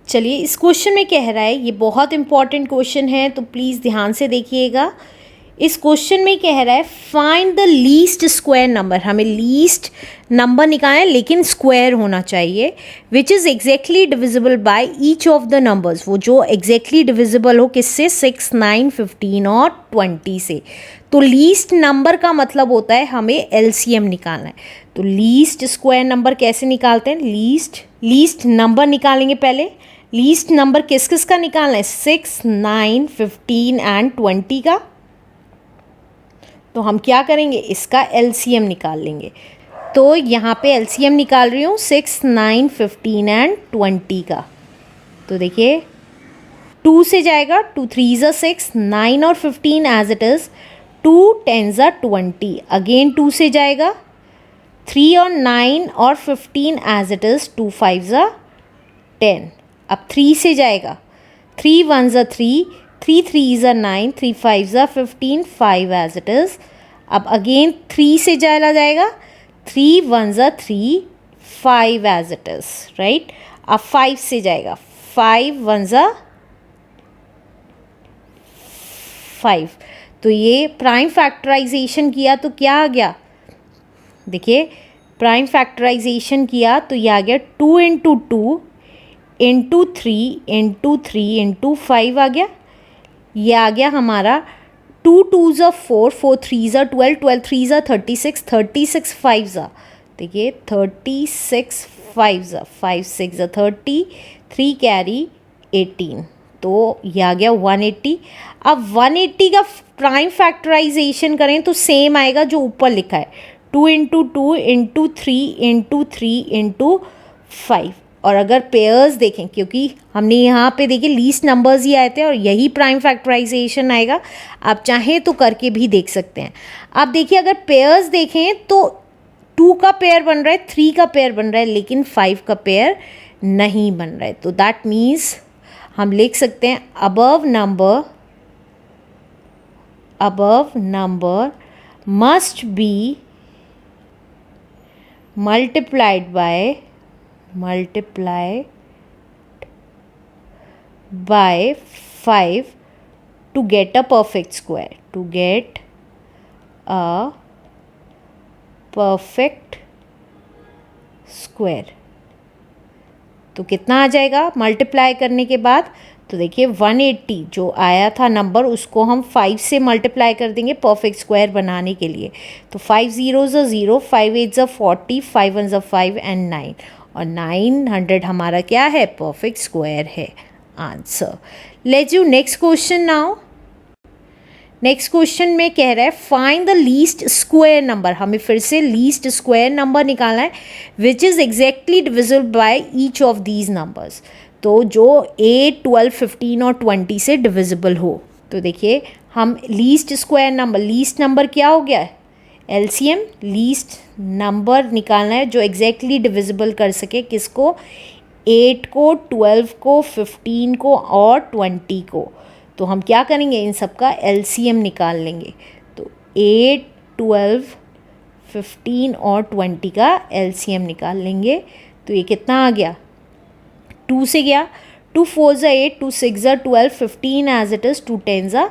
चलिए, इस क्वेश्चन में कह रहा है, ये बहुत इंपॉर्टेंट क्वेश्चन है तो प्लीज़ ध्यान से देखिएगा। इस क्वेश्चन में कह रहा है find the least square number, हमें लीस्ट नंबर निकालना है लेकिन स्क्वायर होना चाहिए, which is exactly divisible by each of the numbers, वो जो एग्जैक्टली डिविजिबल हो किससे, 6, 9, 15 और 20 से। तो लीस्ट नंबर का मतलब होता है हमें एलसीएम निकालना है। तो लीस्ट स्क्वायर नंबर कैसे निकालते हैं, लीस्ट नंबर निकालेंगे पहले। लीस्ट नंबर किस किस का निकालना है, 6, 9, 15 एंड 20 का। तो हम क्या करेंगे, इसका एलसीएम निकाल लेंगे। तो यहाँ पे एलसीएम निकाल रही हूँ 6, 9, 15 एंड 20 का। तो देखिए 2 से जाएगा, 2 3 ज़ा 6, 9 और 15 एज इट इज़, 2 10 ज़ा 20, अगेन 2 से जाएगा, 3 और 9 और 15 एज इट इज़, 2 5 ज़ा 10। अब 3 से जाएगा, 3 1 ज़ा 3, 3 3 ज़ा 9, 3 5 ज़ा 15, 5 एज इट इज़। अब अगेन 3 से चला जाएगा, 3 1 ज़ा 3, 5 एज इट इज़, राइट। अब 5 से जाएगा, 5 1 ज़ा 5। तो ये प्राइम फैक्टराइजेशन किया तो क्या आ गया, देखिए प्राइम फैक्टराइजेशन किया तो ये आ गया 2 इंटू 2 इंटू 3 इंटू 3 इंटू 5 आ गया। ये आ गया हमारा 2 2 ज़ा 4, 4 3 ज़ा 12, 12 3 ज़ा 36, 36 5 ज़ा, देखिए 36 5 ज़ा, 5 6 ज़ा 30, 3 कैरी 18, तो ये आ गया 180। अब 180 का प्राइम फैक्टराइजेशन करें तो सेम आएगा जो ऊपर लिखा है, 2 इंटू 2 इंटू 3 इंटू 3 इंटू 5। और अगर पेयर्स देखें, क्योंकि हमने यहाँ पे देखिए लीस्ट नंबर्स ही आए थे और यही प्राइम फैक्टराइजेशन आएगा, आप चाहें तो करके भी देख सकते हैं। आप देखिए अगर पेयर्स देखें तो 2 का पेयर बन रहा है, 3 का पेयर बन रहा है, लेकिन 5 का पेयर नहीं बन रहा है। तो दैट मीन्स हम लिख सकते हैं above number must be multiplied by 5 to get a perfect square, to get a perfect square। तो कितना आ जाएगा मल्टीप्लाई करने के बाद, तो देखिए 180 जो आया था नंबर उसको हम 5 से मल्टीप्लाई कर देंगे परफेक्ट स्क्वायर बनाने के लिए। तो 5 0 ज़ा 0, 5 8 ज़ा 40, 5 1 ज़ा 5 एंड 9, और 900 हमारा क्या है, परफेक्ट स्क्वायर है answer. Let's do next question now. Next question में कह रहा है find the least square number, हमें फिर से लीस्ट स्क्वायर नंबर निकालना है, which is exactly divisible by each of these numbers. तो जो 8, 12, 15 और 20 से डिविजिबल हो। तो देखिए हम least square number, least number क्या हो गया, एलसीएम, लीस्ट नंबर निकालना है जो एग्जैक्टली डिविजिबल कर सके, किसको, 8 को, 12 को, 15 को और 20 को। तो हम क्या करेंगे, इन सब का एलसीएम निकाल लेंगे। तो 8, 12, 15 और 20 का एलसीएम निकाल लेंगे। तो ये कितना आ गया, 2 से गया, 2 4 ज़ा 8, 2 6 ज़ा 12, 15 एज इट इज़, 2 10 ज़ा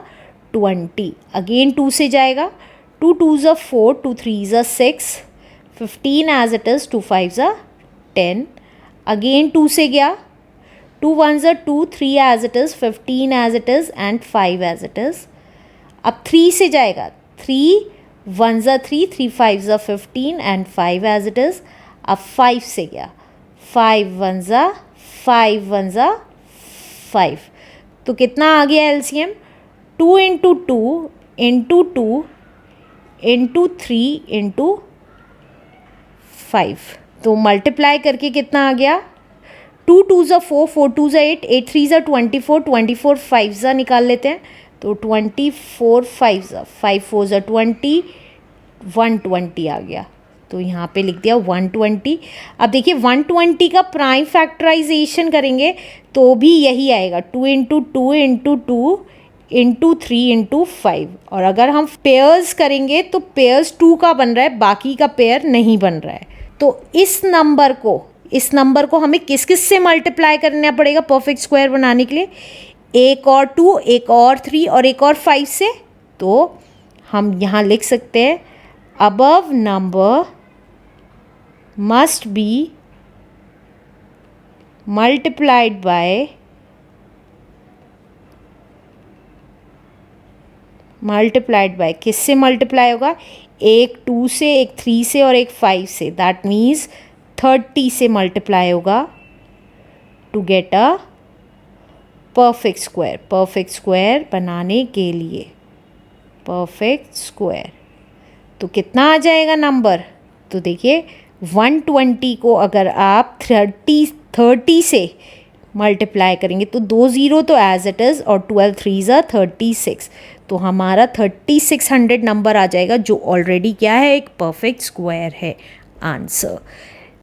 20, अगेन 2 से जाएगा, 2 2 ज़ा 4, 2 3 ज़ा 6, 15 एज इट इज़, 2 5 ज़ा 10, अगेन 2 से गया, 2 1 ज़ा 2, 3 as it is, 15 as it is and 5 as it is. अब 3 से जाएगा, 3 1 ज़ा 3, 3 5 ज़ा 15 एंड 5 एज इट इज़। अब 5 से गया, 5 1 ज़ा 5 1 ज़ा 5। तो कितना आ गया LCM, 2 into 2 into 2 into 3 into 5। तो मल्टीप्लाई करके कितना आ गया, 2 2 ज़ा 4, 4 2 ज़ा 8, 8 3 ज़ा 24, 24 5 ज़ा निकाल लेते हैं। तो 24 5 ज़ा 5 4 ज़ा 20, 120 आ गया। तो यहाँ पे लिख दिया 120। अब देखिए 120 का प्राइम फैक्टराइजेशन करेंगे तो भी यही आएगा, 2 इंटू 2 इंटू 2 इंटू 3 इंटू 5। और अगर हम पेयर्स करेंगे तो पेयर्स 2 का बन रहा है, बाकी का पेयर नहीं बन रहा है। तो इस नंबर को इस नंबर को हमें किस किस से मल्टीप्लाई करना पड़ेगा परफेक्ट स्क्वायर बनाने के लिए? एक और 2, एक और 3 और एक और 5 से। तो हम यहाँ लिख सकते हैं above number must be multiplied by किससे मल्टीप्लाई होगा? एक 2 से, एक 3 से और एक 5 से। दैट मीन्स 30 से मल्टीप्लाई होगा to get a perfect square. Perfect square बनाने के लिए परफेक्ट स्क्वायर तो कितना आ जाएगा नंबर? तो देखिए 120 को अगर आप 30 से मल्टीप्लाई करेंगे तो 2 ज़ीरो तो एज इट इज़ और 12 3 36, तो हमारा 3600 नंबर आ जाएगा जो ऑलरेडी क्या है? एक परफेक्ट स्क्वायर है। आंसर